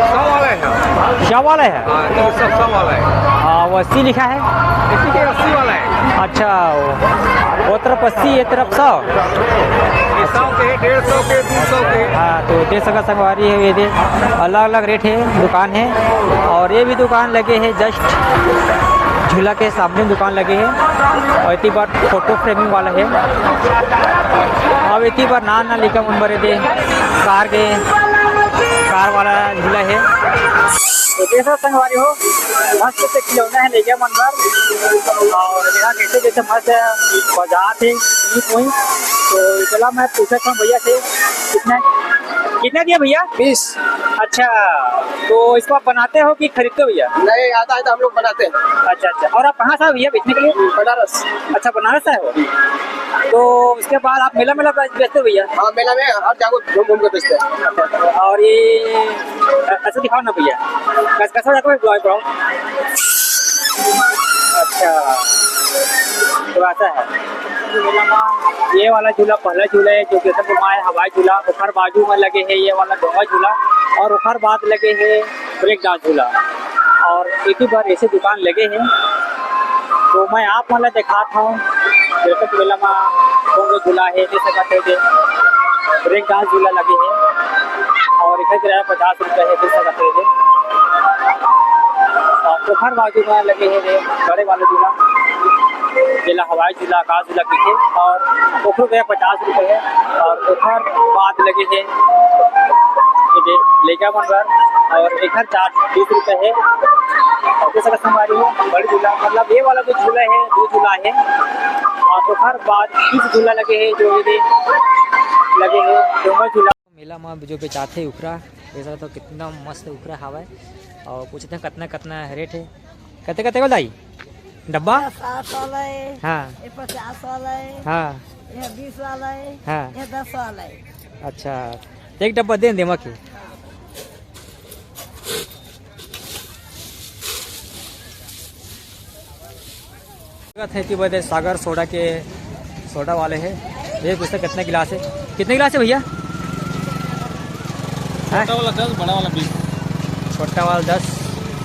100 वाला है। 100 वाला है। हाँ 100 वाला है। हाँ वो 80 लिखा है। 80 वाला है। अच्छा वो तरफ 80 ये तरफ 100 100 के 150 के 200 के। हाँ तो दे सका संगवारी है ये दे अलग अलग रेट है दुकान है। और ये भी दुकान लगे हैं जस्ट झूला के सामने दुकान लगे हैं और इतनी बार फोटो फ्रेमिंग वाला है। अब इतनी बार ना लिखा नंबर दे कार वाला झूला है। तो जैसा संगवारी हो मस्त से खिलौना है लेके मन भर और यहाँ कैसे जैसे मस्त बाजार थे कोई। तो चला मैं पूछा था भैया से कितना दिया भैया 20। अच्छा तो इसको आप बनाते हो कि खरीदते हो भैया? नहीं आता है तो हम लोग बनाते हैं। अच्छा अच्छा और आप कहाँ से भैया बेचने के लिए? बनारस। अच्छा बनारस से हो तो उसके बाद आप मेला बेचते हो भैया? हाँ मेला में हर जगह घूम घूम के बेचते हैं। और ये ऐसा दिखाओ ना भैया कैसा जाकर अच्छा तो ऐसा है। ये वाला झूला पहला झूला है जो जैसे घुमाए हवाई झूला। ओखर बाजू में लगे है ये वाला डोंगा झूला और ओखर बाद लगे है ब्रेक डांस झूला और एक ही बार ऐसे दुकान लगे हैं। तो मैं आप वाला देखा था जैसे मेला में कौन झूला है जैसे कहते थे ब्रेक डांस झूला लगे हैं और एक किराया 50 रुपये है जैसे कहते थे। और ओखर बाजू में लगे हैं बड़े वाले झूला जिला हवाई झूला आकाश झूला पीछे और ओखर गया 50 रुपये है। और ओखर बाद लगे हैं लेगा मनवर और एक चार्ज 20 रुपये है। और जैसा संगवारी हो बड़ी झूला मतलब ये वाला जो झूला है 2 झूला है और ओखर बाद 20 झूला लगे हैं जो ये लगे हैं डोंगा झूला। मेला में जो बेचाते है उखरा ऐसा तो कितना मस्त उखरा हवा है और पूछते हैं कितना रेट है कहते बोलाई डब्बा 7 वाला है। हाँ 50 वाला है। हाँ 20 वाला है। हाँ 10 वाला है। अच्छा एक डब्बा दे दे मकी थे सागर सोडा के सोडा वाले हैं। ये पूछते कितने गिलास है भैया? छोटा वाला 10 बड़ा वाला 20। छोटा वाला 10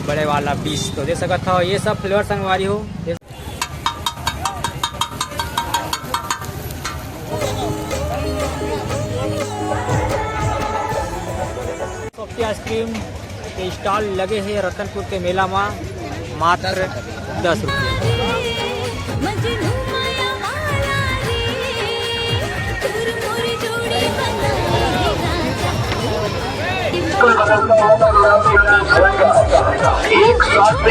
बड़े वाला 20। तो दे सकता था ये सब फ्लेवर संगवारी हो। सॉफ्टी आइसक्रीम के स्टॉल लगे हैं रतनपुर के मेला में मात्र 10 रुपये। एक साथ